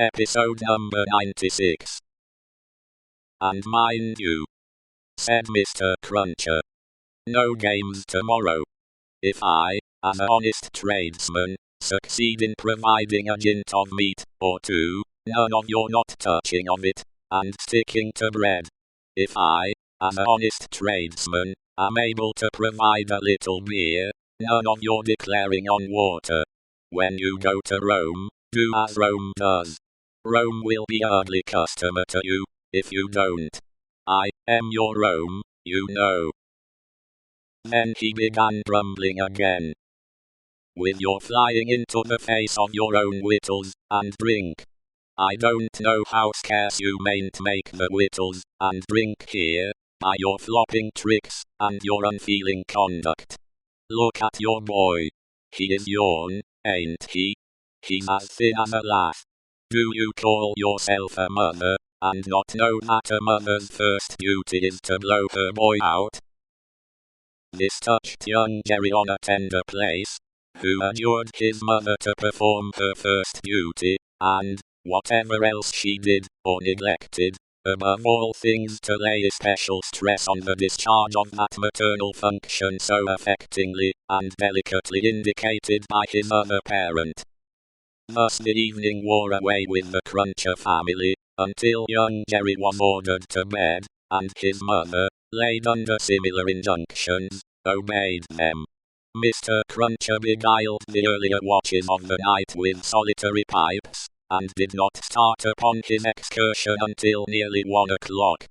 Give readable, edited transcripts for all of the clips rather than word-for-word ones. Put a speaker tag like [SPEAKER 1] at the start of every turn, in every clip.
[SPEAKER 1] Episode number 96. "And mind you," said Mr. Cruncher, "no games tomorrow. If I, as an honest tradesman, succeed in providing a jint of meat, or two, none of your not touching of it, and sticking to bread. If I, as an honest tradesman, am able to provide a little beer, none of your declaring on water. When you go to Rome, do as Rome does. Rome will be an ugly customer to you, if you don't. I am your Rome, you know." Then he began grumbling again. "With your flying into the face of your own victuals and drink. I don't know how scarce you mayn't make the victuals and drink here, by your flopping tricks and your unfeeling conduct. Look at your boy. He is yourn, ain't he? He's as thin as a lath. Do you call yourself a mother, and not know that a mother's first duty is to blow her boy out?" This touched young Jerry on a tender place, who adjured his mother to perform her first duty, and, whatever else she did, or neglected, above all things to lay especial stress on the discharge of that maternal function so affectingly and delicately indicated by his other parent. Thus the evening wore away with the Cruncher family, until young Jerry was ordered to bed, and his mother, laid under similar injunctions, obeyed them. Mr. Cruncher beguiled the earlier watches of the night with solitary pipes, and did not start upon his excursion until nearly 1 o'clock.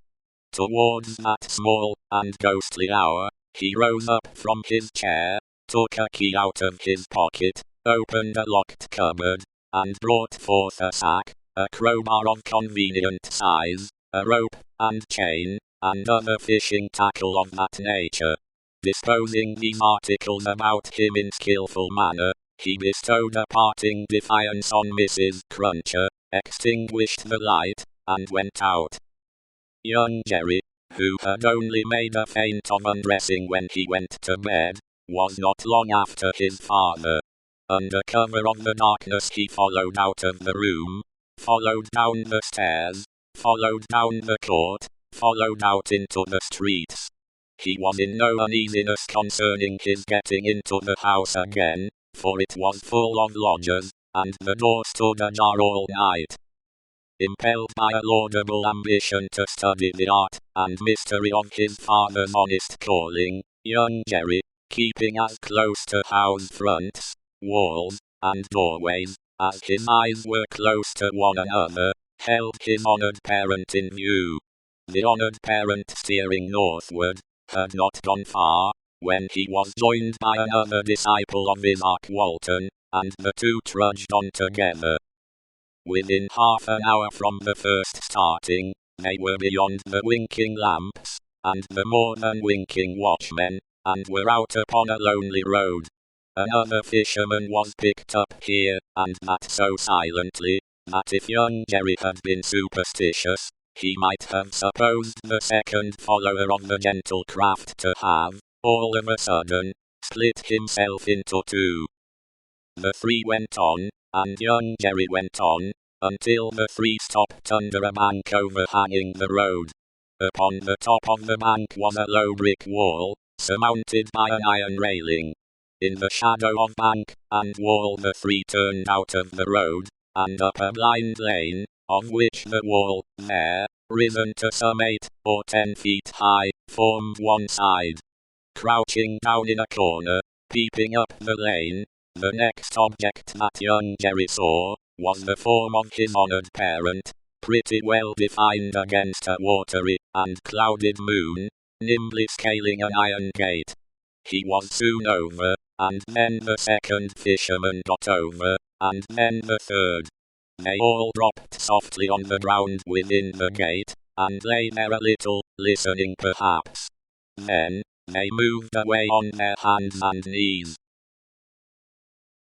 [SPEAKER 1] Towards that small and ghostly hour, he rose up from his chair, took a key out of his pocket, opened a locked cupboard, and brought forth a sack, a crowbar of convenient size, a rope and chain, and other fishing tackle of that nature. Disposing these articles about him in skillful manner, he bestowed a parting defiance on Mrs. Cruncher, extinguished the light, and went out. Young Jerry, who had only made a feint of undressing when he went to bed, was not long after his father. Under cover of the darkness he followed out of the room, followed down the stairs, followed down the court, followed out into the streets. He was in no uneasiness concerning his getting into the house again, for it was full of lodgers, and the door stood ajar all night. Impelled by a laudable ambition to study the art and mystery of his father's honest calling, young Jerry, keeping as close to house fronts, walls, and doorways, as his eyes were close to one another, held his honored parent in view. The honored parent, steering northward, had not gone far, when he was joined by another disciple of Isaac Walton, and the two trudged on together. Within half an hour from the first starting, they were beyond the winking lamps, and the more than winking watchmen, and were out upon a lonely road. Another fisherman was picked up here, and that so silently, that if young Jerry had been superstitious, he might have supposed the second follower of the gentle craft to have, all of a sudden, split himself into two. The three went on, and young Jerry went on, until the three stopped under a bank overhanging the road. Upon the top of the bank was a low brick wall, surmounted by an iron railing. In the shadow of bank and wall the three turned out of the road, and up a blind lane, of which the wall, there, risen to some 8 or 10 feet high, formed one side. Crouching down in a corner, peeping up the lane, the next object that young Jerry saw, was the form of his honored parent, pretty well defined against a watery and clouded moon, nimbly scaling an iron gate. He was soon over, and then the second fisherman got over, and then the third. They all dropped softly on the ground within the gate, and lay there a little, listening perhaps. Then, they moved away on their hands and knees,